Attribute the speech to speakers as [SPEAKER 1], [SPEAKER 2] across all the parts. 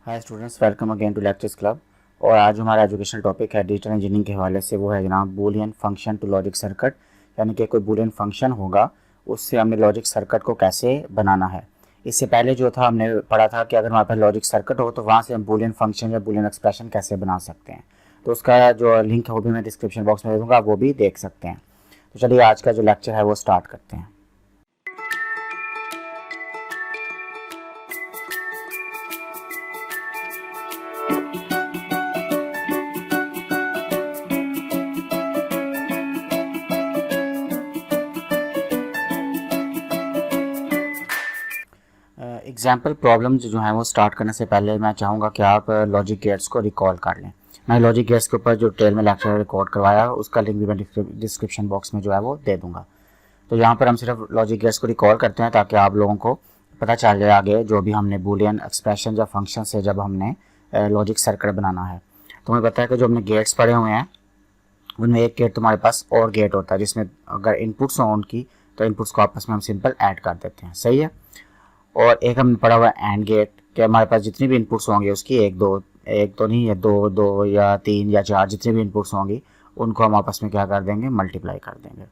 [SPEAKER 1] Hi students, welcome again to lectures club. और आज हमारा एजुकेशनल टॉपिक है डिजिटल इंजीनियरिंग के हवाले से, वो है जनाब Boolean function to logic circuit. यानी कि कोई बूलियन फंक्शन होगा, उससे हमने लॉजिक सर्किट को कैसे बनाना है। इससे पहले जो था हमने पढ़ा था कि अगर हमारे पास लॉजिक सर्किट हो तो वहाँ से हम बूलियन फंक्शन या बूलियन एक्सप्रेशन कैसे बना सकते हैं। तो उसका जो लिंक है वो भी मैं डिस्क्रिप्शन बॉक्स में दे दूँगा, आप वो भी देख सकते हैं। तो चलिए आज का जो लेक्चर है वो स्टार्ट करते हैं। एग्जाम्पल प्रॉब्लम्स जो हैं वो स्टार्ट करने से पहले मैं चाहूँगा कि आप लॉजिक गेट्स को रिकॉल कर लें। मैं लॉजिक गेट्स के ऊपर जो टेल में लेक्चर रिकॉर्ड करवाया उसका लिंक भी मैं डिस्क्रिप्शन बॉक्स में जो है वो दे दूँगा। तो यहाँ पर हम सिर्फ लॉजिक गेट्स को रिकॉल करते हैं ताकि आप लोगों को पता चल जाए आगे जो भी हमने बूलियन एक्सप्रेशन या फंक्शन से जब हमने लॉजिक सर्किट बनाना है। तो हमें पता है कि जो हमने गेट्स पढ़े हुए हैं उनमें एक गेट तुम्हारे पास और गेट होता है जिसमें अगर इनपुट्स हों उनकी तो इनपुट्स को आपस में हम सिंपल ऐड कर देते हैं। सही है। और एक हमने पढ़ा हुआ है एंड गेट कि हमारे पास जितनी भी इनपुट्स होंगे उसकी एक तो नहीं है, दो या तीन या चार जितनी भी इनपुट्स होंगी उनको हम आपस में क्या कर देंगे, मल्टीप्लाई कर देंगे।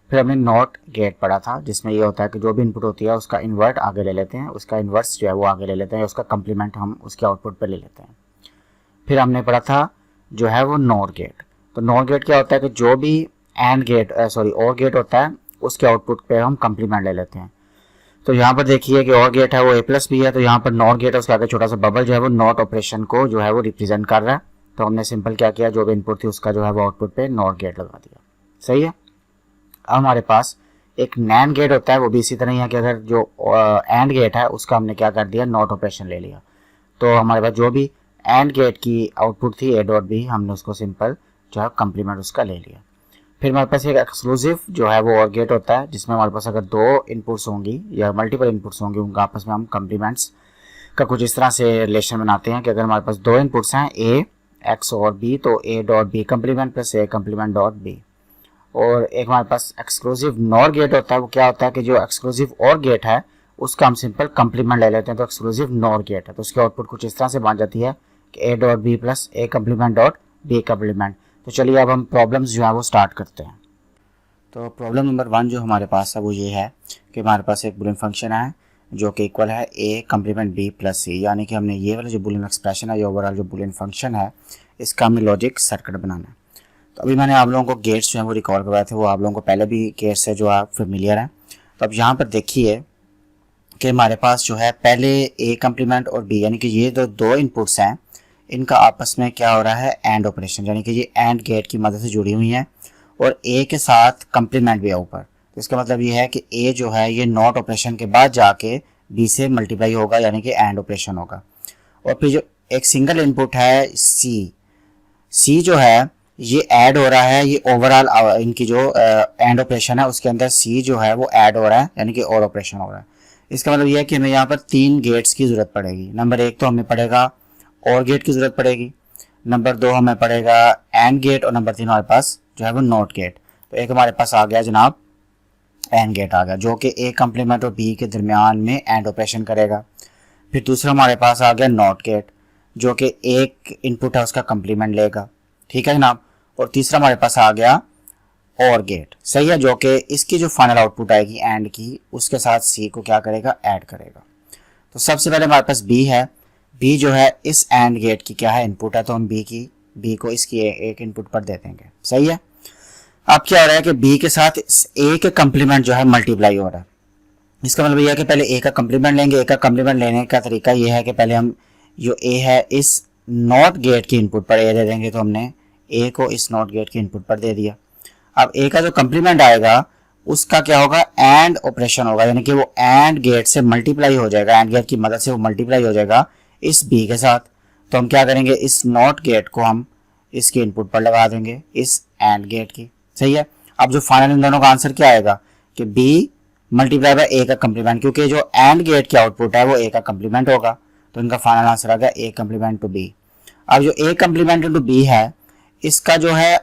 [SPEAKER 1] फिर हमने नॉट गेट पढ़ा था जिसमें ये होता है कि जो भी इनपुट होती है उसका इन्वर्ट आगे ले लेते हैं, उसका इन्वर्स जो है वो आगे ले लेते हैं, उसका कंप्लीमेंट हम उसके आउटपुट पर ले लेते हैं। फिर हमने पढ़ा था जो है वो नॉर गेट। तो नॉर गेट क्या होता है कि जो भी एंड गेट और गेट होता है उसके आउटपुट पे हम कंप्लीमेंट ले लेते हैं। तो यहाँ पर देखिए कि और गेट है वो ए प्लस बी है, तो यहाँ पर नॉट गेट है उसके आगे छोटा सा बबल जो है वो नॉट ऑपरेशन को जो है वो रिप्रेजेंट कर रहा है। तो हमने सिंपल क्या किया, जो भी इनपुट थी उसका जो है वो आउटपुट पे नॉट गेट लगा दिया। सही है। अब हमारे पास एक नैंड गेट होता है, वो भी इसी तरह ही है कि अगर जो एंड गेट है उसका हमने क्या कर दिया, नॉट ऑपरेशन ले लिया। तो हमारे पास जो भी एंड गेट की आउटपुट थी ए डॉट बी, हमने उसको सिंपल जो है कंप्लीमेंट उसका ले लिया। फिर हमारे पास एक एक्सक्लूसिव जो है वो और गेट होता है जिसमें हमारे पास अगर दो इनपुट्स होंगी या मल्टीपल इनपुट्स होंगी उनका आपस में हम कंप्लीमेंट्स का कुछ इस तरह से रिलेशन बनाते हैं कि अगर हमारे पास दो इनपुट्स हैं ए एक्स और बी, तो A dot B complement plus A complement dot B. और एक हमारे पास एक्सक्लूसिव नॉर गेट होता है, वो क्या होता है कि जो एक्सक्लूसिव और गेट है उसका हम सिंपल कंप्लीमेंट ले लेते हैं, तो एक्सक्लूसिव नॉर गेट है तो उसकी आउटपुट कुछ इस तरह से बन जाती है कि A dot B plus A complement dot B complement. तो चलिए अब हम प्रॉब्लम्स जो है वो स्टार्ट करते हैं। तो प्रॉब्लम नंबर 1 जो हमारे पास है वो ये है कि हमारे पास एक बूलियन फंक्शन है जो कि इक्वल है ए कंप्लीमेंट बी प्लस सी, यानी कि हमने ये वाला जो बूलियन एक्सप्रेशन है, ये ओवरऑल जो बूलियन फंक्शन है, इसका हमें लॉजिक सर्किट बनाना है। तो अभी मैंने आप लोगों को गेट्स जो है वो रिकॉर्ड करवाए थे, वो आप लोगों को पहले भी गेट्स है जो आप फेमिलियर हैं। तो अब यहाँ पर देखिए कि हमारे पास जो है पहले ए कंप्लीमेंट और बी, यानी कि ये जो दो इनपुट्स हैं इनका आपस में क्या हो रहा है, एंड ऑपरेशन, यानी कि ये एंड गेट की मदद से जुड़ी हुई हैं और ए के साथ कंप्लीमेंट भी है ऊपर। तो इसका मतलब ये है कि ए जो है ये नॉट ऑपरेशन के बाद जाके बी से मल्टीप्लाई होगा, यानी कि एंड ऑपरेशन होगा। और फिर जो एक सिंगल इनपुट है सी जो है ये ऐड हो रहा है, ये ओवरऑल इनकी जो एंड ऑपरेशन है उसके अंदर सी जो है वो ऐड हो रहा है, यानी कि और ऑपरेशन हो रहा है। इसका मतलब ये है कि हमें यहाँ पर 3 गेट्स की जरूरत पड़ेगी। नंबर 1 तो हमें पड़ेगा और गेट की जरूरत पड़ेगी, नंबर 2 हमें पड़ेगा एंड गेट, और नंबर 3 हमारे पास जो है वो नॉट गेट। तो एक हमारे पास आ गया जनाब एंड गेट आ गया जो कि ए कंप्लीमेंट और बी के दरमियान में एंड ऑपरेशन करेगा। फिर दूसरा हमारे पास आ गया नॉट गेट जो कि एक इनपुट है उसका कंप्लीमेंट लेगा, ठीक है जनाब। और तीसरा हमारे पास आ गया और गेट, सही है, जो कि इसकी जो फाइनल आउटपुट आएगी एंड की उसके साथ सी को क्या करेगा, ऐड करेगा। तो सबसे पहले हमारे पास बी है, बी जो है इस एंड गेट की क्या है, इनपुट है, तो हम बी को इसकी एक इनपुट पर दे देंगे। सही है। अब क्या हो रहा है कि बी के साथ ए के कंप्लीमेंट जो है मल्टीप्लाई हो रहा है। इसका मतलब यह है कि पहले ए का कंप्लीमेंट लेंगे। ए का कंप्लीमेंट लेने का तरीका यह है कि पहले हम जो ए है इस नॉट गेट की इनपुट पर ए दे देंगे, तो हमने ए को इस नॉट गेट की इनपुट पर दे दिया। अब ए का जो कंप्लीमेंट आएगा उसका क्या होगा, एंड ऑपरेशन होगा, यानी कि वो एंड गेट से मल्टीप्लाई हो जाएगा, एंड गेट की मदद से वो मल्टीप्लाई हो जाएगा इस बी के साथ। तो हम क्या करेंगे, इस नॉट गेट को हम इसके इनपुट पर लगा देंगे इस एंड गेट की। सही है। अब जो फाइनल इन दोनों का आंसर क्या आएगा कि बी मल्टीप्लाई बाय ए का कंप्लीमेंट, क्योंकि जो एंड गेट की आउटपुट है वो ए का कंप्लीमेंट होगा, तो इनका फाइनल आंसर आ गया ए कंप्लीमेंट टू बी। अब जो ए कंप्लीमेंट टू बी है इसका जो है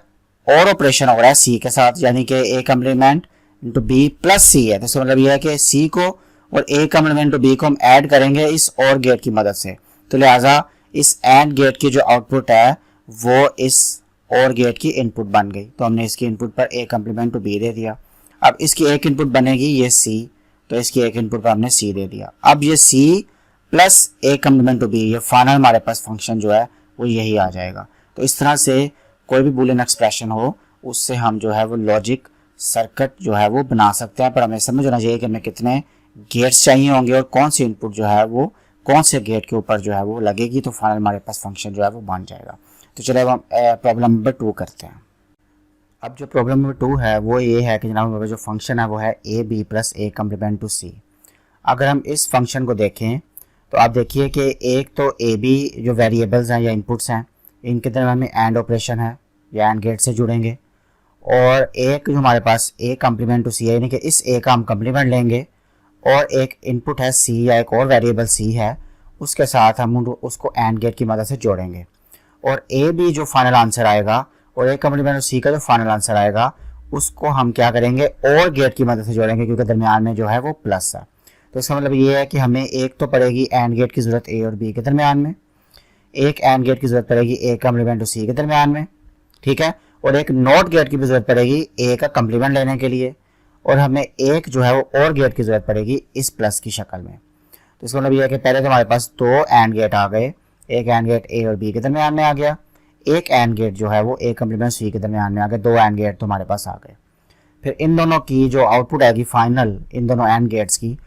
[SPEAKER 1] और ऑपरेशन हो रहा है सी के साथ, यानी कि ए कंप्लीमेंट इंटू बी प्लस सी है। तो इसका मतलब यह है कि सी को और ए कंप्लीमेंट टू बी को हम ऐड करेंगे इस और गेट की मदद से, तो लिहाजा इस एंड गेट की जो आउटपुट है वो इस और गेट की इनपुट बन गई। तो हमने इसकी इनपुट पर ए कम्प्लीमेंट टू बी दे दिया। अब इसकी एक इनपुट बनेगी ये सी, तो इसकी एक इनपुट पर हमने सी दे दिया। अब ये C plus A complement to B, ये फाइनल हमारे पास फंक्शन जो है वो यही आ जाएगा। तो इस तरह से कोई भी बूलियन एक्सप्रेशन हो उससे हम जो है वो लॉजिक सर्किट जो है वो बना सकते हैं, पर हमें समझ होना चाहिए कि हमें कितने गेट्स चाहिए होंगे और कौन सी इनपुट जो है वो कौन से गेट के ऊपर जो है वो लगेगी, तो फाइनल हमारे पास फंक्शन जो है वो बन जाएगा। तो चलिए अब हम प्रॉब्लम नंबर 2 करते हैं। अब जो प्रॉब्लम नंबर 2 है वो ये है कि जनाब हमारा जो फंक्शन है वो है A B plus A complement to C. अगर हम इस फंक्शन को देखें तो आप देखिए कि एक तो ए बी जो वेरिएबल्स हैं या इनपुट्स हैं इनके दरम्यान में एंड ऑपरेशन है या एंड गेट से जुड़ेंगे, और एक जो हमारे पास ए कम्प्लीमेंट टू सी है यानी कि इस ए का हम कम्प्लीमेंट लेंगे और एक इनपुट है सी या एक और वेरिएबल सी है उसके साथ हम उसको एंड गेट की मदद से जोड़ेंगे, और ए बी जो फाइनल आंसर आएगा और ए कम्प्लीमेंट टू सी का जो फाइनल आंसर आएगा उसको हम क्या करेंगे और गेट की मदद से जोड़ेंगे क्योंकि दरमियान में जो है वो प्लस है। तो इसका मतलब ये है कि हमें एक तो पड़ेगी एंड गेट की ज़रूरत ए और बी के दरमियान में, एक एंड गेट की ज़रूरत पड़ेगी ए कम्प्लीमेंट टू सी के दरमियान में, ठीक है, और एक नॉट गेट की भी ज़रूरत पड़ेगी ए का कम्प्लीमेंट लेने के लिए, और हमें एक जो है वो और गेट की ज़रूरत पड़ेगी इस प्लस की शक्ल में। तो इसका मतलब ये है कि पहले तो हमारे पास दो एंड गेट आ गए, एक एंड गेट ए और बी के दरमियान में आ गया, एक एंड गेट जो है वो ए कम्प्लीमेंट सी के दरमियान में आ गया, दो एंड गेट तो हमारे पास आ गए। फिर इन दोनों की जो आउटपुट आएगी फाइनल इन दोनों एंड गेट्स की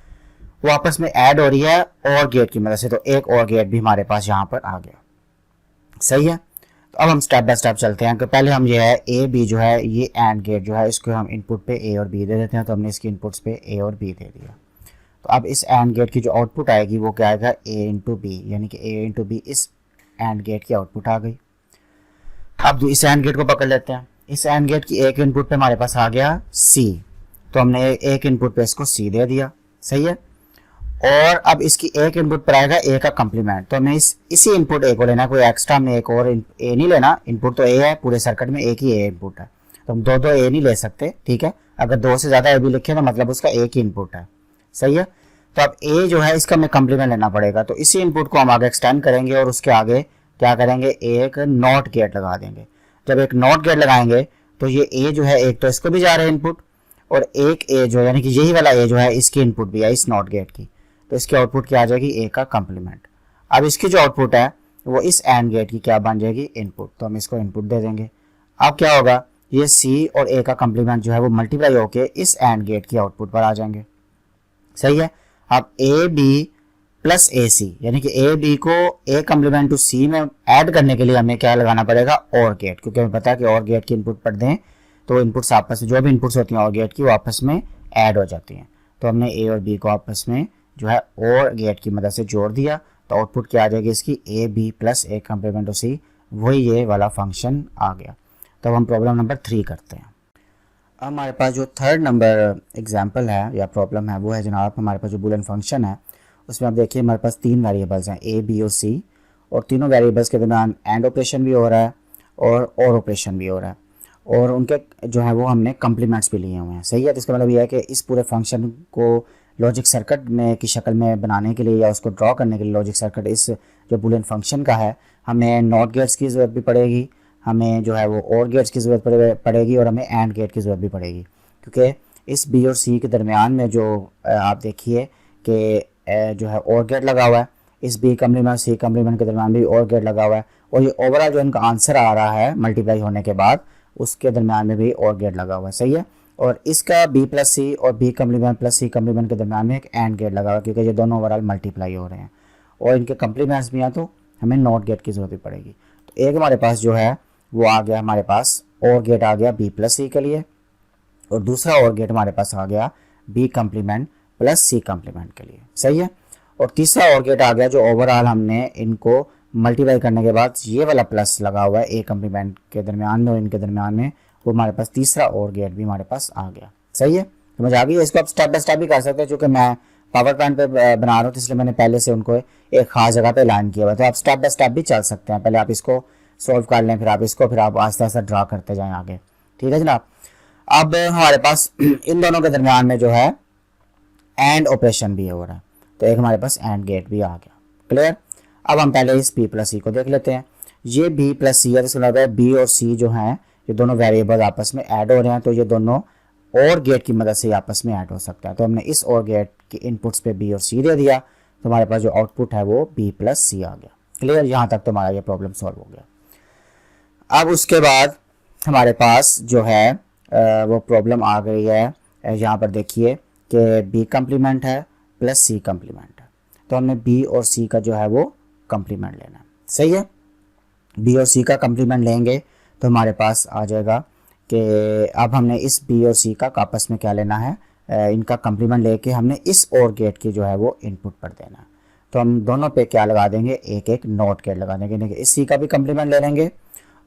[SPEAKER 1] वो आपस में ऐड हो रही है और गेट की मदद से, तो एक और गेट भी हमारे पास यहाँ पर आ गया। सही है, तो अब हम स्टेप बाय स्टेप चलते हैं कि पहले हम ये है ए बी जो है ये एंड गेट जो है इसको हम इनपुट पे ए और बी दे देते हैं, तो हमने इसकी इनपुट्स पे ए और बी दे दिया। तो अब इस एंड गेट की जो आउटपुट आएगी वो क्या आएगा ए इंटू बी, यानी कि ए इंटू बी इस एंड गेट की आउटपुट आ गई। अब इस एंड गेट को पकड़ लेते हैं, इस एंड गेट की एक इनपुट पे हमारे पास आ गया सी, तो हमने एक इनपुट पे इसको सी दे दिया। सही है, और अब इसकी एक इनपुट पर आएगा ए का कम्प्लीमेंट, तो हमें इसी इनपुट ए को लेना, कोई एक्स्ट्रा में एक और ए नहीं लेना, इनपुट तो ए है, पूरे सर्किट में एक ही ए इनपुट है, तो हम दो दो ए नहीं ले सकते, ठीक है। अगर दो से ज़्यादा ए भी लिखे तो मतलब उसका एक ही इनपुट है। सही है, तो अब ए जो है इसका हमें कम्प्लीमेंट लेना पड़ेगा, तो इसी इनपुट को हम आगे एक्सटेंड करेंगे और उसके आगे क्या करेंगे एक नॉट गेट लगा देंगे। जब एक नॉट गेट लगाएंगे तो ये ए जो है एक तो इसको भी जा रहा है इनपुट, और एक ए जो है यानी कि यही वाला ए जो है इसकी इनपुट भी है इस नॉट गेट की, तो इसकी आउटपुट क्या आ जाएगी ए का कम्प्लीमेंट। अब इसकी जो आउटपुट है वो इस एंड गेट की क्या बन जाएगी इनपुट, तो हम इसको इनपुट दे देंगे। अब क्या होगा ये सी और ए का कम्प्लीमेंट जो है वो मल्टीप्लाई होके इस एंड गेट की आउटपुट पर आ जाएंगे। सही है, अब ए बी प्लस ए सी यानी कि ए बी को ए कम्प्लीमेंट टू सी में ऐड करने के लिए हमें क्या लगाना पड़ेगा और गेट, क्योंकि हमें पता है कि और गेट की इनपुट पर दें तो इनपुट्स आपस में जो भी इनपुट्स होती हैं और गेट की वो आपस में ऐड हो जाती हैं। तो हमने ए और बी को आपस में जो है और गेट की मदद से जोड़ दिया, तो आउटपुट क्या आ जाएगी इसकी A B plus A complement to C, वही ये वाला फंक्शन आ गया। तो अब हम प्रॉब्लम नंबर 3 करते हैं। अब हमारे पास जो थर्ड नंबर एग्जाम्पल है या प्रॉब्लम है वो है जनाब हमारे पास जो बूलियन फंक्शन है उसमें आप देखिए हमारे पास तीन वेरिएबल्स हैं ए बी और सी, और तीनों वेरिएबल्स के दरमियान एंड ऑपरेशन भी हो रहा है और ऑपरेशन भी हो रहा है, और उनके जो है वो हमने कम्प्लीमेंट्स भी लिए हुए हैं। सही है, तो इसका मतलब ये है कि इस पूरे फंक्शन को लॉजिक सर्किट में की शक्ल में बनाने के लिए या उसको ड्रॉ करने के लिए लॉजिक सर्किट इस जो बूलियन फंक्शन का है हमें नॉट गेट्स की ज़रूरत भी पड़ेगी, हमें जो है वो और गेट्स की ज़रूरत पड़ेगी और हमें एंड गेट की ज़रूरत भी पड़ेगी, क्योंकि इस बी और सी के दरमियान में जो आप देखिए कि जो है और गेट लगा हुआ है, इस बी कम्प्लीमेंट सी कम्प्लीमेंट के दरमियान भी और गेट लगा हुआ है, और ये ओवरऑल जो इनका आंसर आ रहा है मल्टीप्लाई होने के बाद उसके दरमियान में भी और गेट लगा हुआ है। सही है, और इसका बी प्लस सी और बी कम्प्लीमेंट प्लस सी कम्प्लीमेंट के दरमियान में एक एंड गेट लगा हुआ है, क्योंकि ये दोनों ओवरऑल मल्टीप्लाई हो रहे हैं और इनके कम्प्लीमेंट्स भी हैं, तो हमें नॉट गेट की ज़रूरत भी पड़ेगी। तो एक हमारे पास जो है वो आ गया हमारे पास और गेट आ गया बी प्लस सी के लिए, और दूसरा और गेट हमारे पास आ गया बी कम्प्लीमेंट प्लस सी कम्प्लीमेंट के लिए। सही है, और तीसरा और गेट आ गया जो ओवरऑल हमने इनको मल्टीप्लाई करने के बाद ये वाला प्लस लगा हुआ है ए कम्प्लीमेंट के दरमियान में और इनके दरमियान में, वो हमारे पास तीसरा और गेट भी हमारे पास आ गया। सही है, समझ आ गई। इसको आप स्टेप बाय स्टेप भी कर सकते हैं, चूँकि मैं पावर पॉइंट पे बना रहा हूँ तो इसलिए मैंने पहले से उनको एक खास जगह पे लाइन किया हुआ है, तो आप स्टेप बाय स्टेप भी चल सकते हैं। पहले आप इसको सॉल्व कर लें, फिर आप इसको फिर आप आस्ते आस्ते ड्रा करते जाएं आगे। ठीक है जनाब, अब हमारे पास इन दोनों के दरमियान में जो है एंड ऑपरेशन भी हो रहा है, तो एक हमारे पास एंड गेट भी आ गया। क्लियर। अब हम पहले इस बी प्लस सी को देख लेते हैं। ये बी प्लस सी है तो इसका मतलब है बी और सी जो हैं ये दोनों वेरिएबल आपस में ऐड हो रहे हैं, तो ये दोनों और गेट की मदद से आपस में ऐड हो सकता है। तो हमने इस और गेट के इनपुट्स पे बी और सी दे दिया, तो हमारे पास जो आउटपुट है वो बी प्लस सी आ गया। क्लियर, यहाँ तक तो हमारा ये प्रॉब्लम सॉल्व हो गया। अब उसके बाद हमारे पास जो है वो प्रॉब्लम आ गई है, यहाँ पर देखिए कि बी कम्प्लीमेंट है प्लस सी कम्प्लीमेंट है, तो हमने बी और सी का जो है वो कम्प्लीमेंट लेना है। सही है, बी और सी का कम्प्लीमेंट लेंगे तो हमारे पास आ जाएगा कि अब हमने इस बी और सी का आपस में क्या लेना है, इनका कम्प्लीमेंट लेके हमने इस और गेट की जो है वो इनपुट पर देना है। तो हम दोनों पे क्या लगा देंगे, एक एक नॉट गेट लगा देंगे, यानी कि इस सी का भी कम्प्लीमेंट ले लेंगे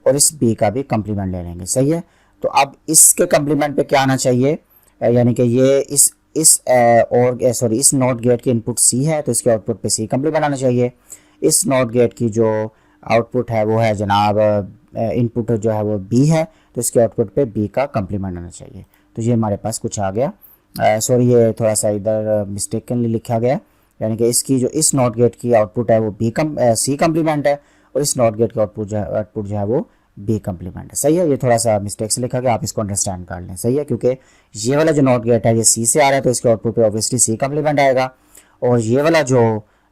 [SPEAKER 1] और इस बी का भी कम्प्लीमेंट ले लेंगे। सही है, तो अब इसके कम्प्लीमेंट पे क्या आना चाहिए, यानी कि ये इस इस नॉट गेट की इनपुट सी है तो इसके आउटपुट पे सी कम्प्लीमेंट आना चाहिए। इस नॉट गेट की जो आउटपुट है वो है जनाब इनपुट जो है वो बी है, तो इसके आउटपुट पे बी का कम्प्लीमेंट आना चाहिए। तो ये हमारे पास कुछ आ गया, सॉरी ये थोड़ा सा इधर मिस्टेकनली लिखा गया, यानी कि इसकी जो इस नॉट गेट की आउटपुट है वो सी कम्प्लीमेंट है और इस नॉट गेट की आउटपुट जो है वो बी कम्प्लीमेंट है। सही है, ये थोड़ा सा मिस्टेक से लिखा गया, आप इसको अंडरस्टैंड कर लें। सही है, क्योंकि ये वाला जो नॉट गेट है ये सी से आ रहा है तो इसके आउटपुट पे ऑब्वियसली सी कम्प्लीमेंट आएगा, और ये वाला जो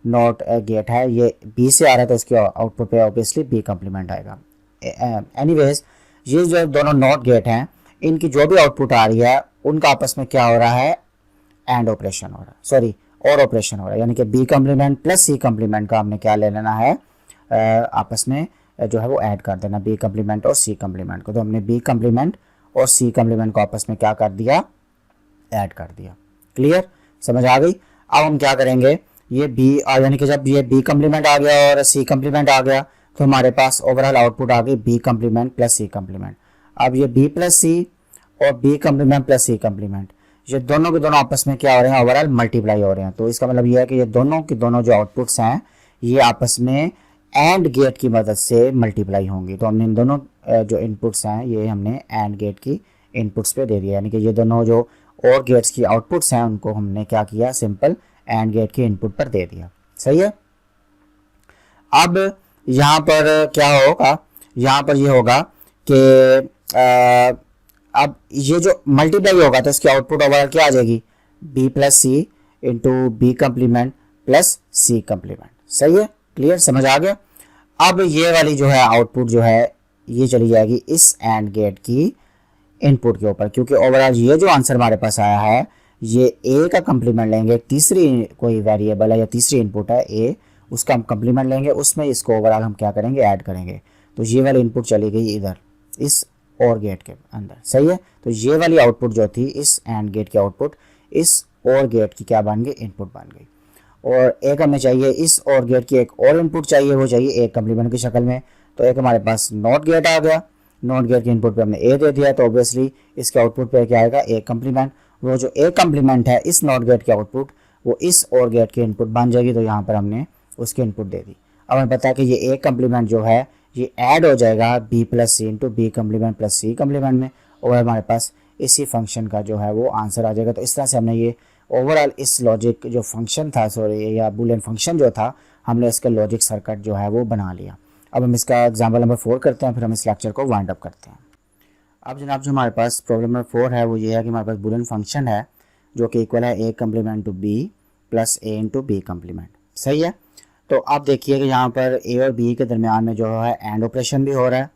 [SPEAKER 1] नॉट गेट है ये बी से आ रहा है तो इसके आउटपुट पे ऑब्वियसली बी कम्प्लीमेंट आएगा। एनीवेज ये जो दोनों नॉट गेट हैं इनकी जो भी आउटपुट आ रही है उनका आपस में क्या हो रहा है, एंड ऑपरेशन हो रहा है, सॉरी और ऑपरेशन हो रहा है, यानी कि बी कम्प्लीमेंट प्लस सी कम्प्लीमेंट का हमने क्या ले लेना है, आपस में जो है वो ऐड कर देना, बी कम्प्लीमेंट और सी कम्प्लीमेंट को। तो हमने बी कम्प्लीमेंट और सी कम्प्लीमेंट को आपस में क्या कर दिया, ऐड कर दिया। क्लियर, समझ आ गई। अब हम क्या करेंगे, ये बी यानी कि जब ये बी कम्प्लीमेंट आ गया और सी कम्प्लीमेंट आ गया तो हमारे पास ओवरऑल आउटपुट आ गई बी कम्प्लीमेंट प्लस सी कम्प्लीमेंट। अब ये बी प्लस सी और बी कम्प्लीमेंट प्लस सी कम्प्लीमेंट ये दोनों के दोनों आपस में क्या हो रहे हैं, ओवरऑल मल्टीप्लाई हो रहे हैं। तो इसका मतलब ये है कि ये दोनों के दोनों जो आउटपुट्स हैं ये आपस में एंड गेट की मदद से मल्टीप्लाई होंगी। तो हमने इन दोनों जो इनपुट्स हैं ये हमने एंड गेट की इनपुट्स पे दे दिया, यानी कि ये दोनों जो और गेट्स की आउटपुट्स हैं उनको हमने क्या किया, सिंपल एंड गेट के इनपुट पर दे दिया। सही है, अब यहाँ पर क्या होगा, यहाँ पर ये होगा कि अब ये जो मल्टीप्लाई होगा तो इसकी आउटपुट ओवरऑल क्या आ जाएगी, बी प्लस सी इंटू बी कम्प्लीमेंट प्लस सी कम्प्लीमेंट। सही है, क्लियर, समझ आ गया। अब ये वाली जो है आउटपुट जो है ये चली जाएगी इस एंड गेट की इनपुट के ऊपर, क्योंकि ओवरऑल ये जो आंसर हमारे पास आया है ये ए का कम्प्लीमेंट लेंगे, तीसरी कोई वेरिएबल है या तीसरी इनपुट है ए, उसका हम कम्प्लीमेंट लेंगे, उसमें इसको ओवरऑल हम क्या करेंगे, ऐड करेंगे। तो ये वाली इनपुट चली गई इधर इस और गेट के अंदर। सही है, तो ये वाली आउटपुट जो थी इस एंड गेट की आउटपुट इस और गेट की क्या बन गई, इनपुट बन गई। और एक हमें चाहिए इस और गेट की एक और इनपुट चाहिए, वो चाहिए एक कम्प्लीमेंट की शक्ल में। तो एक हमारे पास नॉट गेट आ गया, नॉट गेट के इनपुट पे हमने ए दे दिया, तो ऑब्वियसली इसके आउटपुट पे क्या आएगा, ए कम्प्लीमेंट। वो जो ए कम्प्लीमेंट है इस नॉट गेट की आउटपुट वो इस और गेट की इनपुट बन जाएगी, तो यहाँ पर हमने उसकी इनपुट दे दी। अब हमें पता है कि ये ए कम्प्लीमेंट जो है ये ऐड हो जाएगा बी प्लस सी इंटू बी कम्प्लीमेंट प्लस सी कम्प्लीमेंट में, और हमारे पास इसी फंक्शन का जो है वो आंसर आ जाएगा। तो इस तरह से हमने ये ओवरऑल इस लॉजिक जो फंक्शन था, सॉरी या बूलियन फंक्शन जो था, हमने इसका लॉजिक सर्किट जो है वो बना लिया। अब हम इसका एग्जाम्पल नंबर 4 करते हैं, फिर हम इस लेक्चर को वाइंड अप करते हैं। अब जनाब जो हमारे पास प्रॉब्लम नंबर 4 है वो ये है कि हमारे पास बूलियन फंक्शन है जो कि इक्वल है A complement to B plus A into B complement. सही है, तो आप देखिए कि यहाँ पर ए और बी के दरमियान में जो है एंड ऑपरेशन भी हो रहा है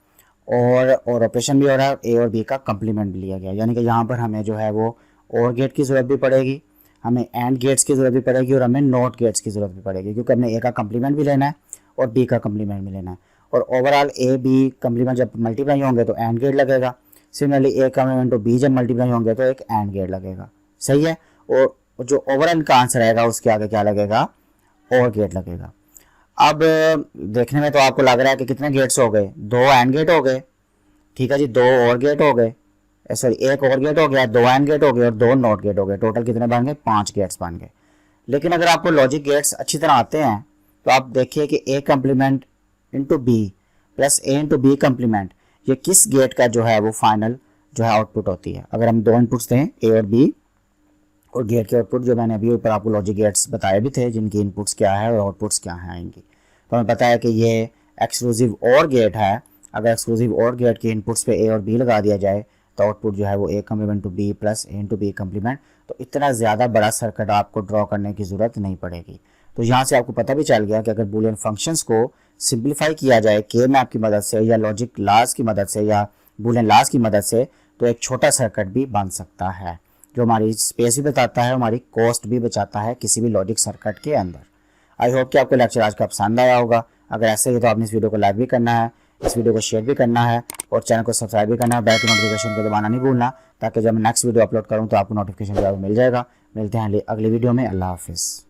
[SPEAKER 1] और ऑपरेशन भी हो रहा है, ए और बी का कम्प्लीमेंट भी लिया गया, यानी कि यहाँ पर हमें जो है वो और गेट की ज़रूरत भी पड़ेगी, हमें एंड गेट्स की ज़रूरत भी पड़ेगी और हमें नॉट गेट्स की ज़रूरत भी पड़ेगी, क्योंकि हमने ए का कम्प्लीमेंट भी लेना है और बी का कम्प्लीमेंट भी लेना है। और ओवरऑल ए बी कम्प्लीमेंट जब मल्टीप्लाई होंगे तो एंड गेट लगेगा, सिमिलरली ए कम्प्लीमेंट तो बी जब मल्टीप्लाई होंगे तो एक एंड गेट लगेगा। सही है, और जो ओवरऑल का आंसर आएगा उसके आगे क्या लगेगा, और गेट लगेगा। अब देखने में तो आपको लग रहा है कि कितने गेट्स हो गए, 2 एंड गेट हो गए, ठीक है जी, 2 और गेट हो गए, सॉरी 1 और गेट हो गया, 2 एंड गेट हो गए और 2 नॉट गेट हो गए, टोटल कितने बन गए, 5 गेट्स बन गए। लेकिन अगर आपको लॉजिक गेट्स अच्छी तरह आते हैं तो आप देखिए कि A complement into B plus A into B complement ये किस गेट का जो है वो फाइनल जो है आउटपुट होती है। अगर हम 2 इनपुट्स दें ए और बी और गेट के आउटपुट जो मैंने अभी ऊपर आपको लॉजिक गेट्स बताए भी थे जिनकी इनपुट्स क्या है और आउटपुट्स क्या हैं आएंगी, तो हमें पता है कि ये एक्सक्लूसिव और गेट है। अगर एक्सक्लूसिव और गेट के इनपुट्स पे ए और बी लगा दिया जाए तो आउटपुट जो है वो A complement to B plus A into B complement, तो इतना ज़्यादा बड़ा सर्किट आपको ड्रॉ करने की ज़रूरत नहीं पड़ेगी। तो यहाँ से आपको पता भी चल गया कि अगर बूलियन फंक्शंस को सिंप्लीफाई किया जाए के मैप की मदद से या लॉजिक लाज की मदद से या बूलियन लाज की मदद से, तो एक छोटा सर्किट भी बन सकता है जो हमारी स्पेस भी बताता है, हमारी कॉस्ट भी बचाता है किसी भी लॉजिक सर्किट के अंदर। आई होप कि आपको लेक्चर आज का पसंद आया होगा। अगर ऐसे ही तो आपने इस वीडियो को लाइक भी करना है, इस वीडियो को शेयर भी करना है और चैनल को सब्सक्राइब भी करना है। बेल की नोटिफिकेशन को दबाना नहीं भूलना, ताकि जब मैं नेक्स्ट वीडियो अपलोड करूँ तो आपको नोटिफिकेशन जो है मिल जाएगा। मिलते हैं अगली वीडियो में। अल्लाह हाफिज़।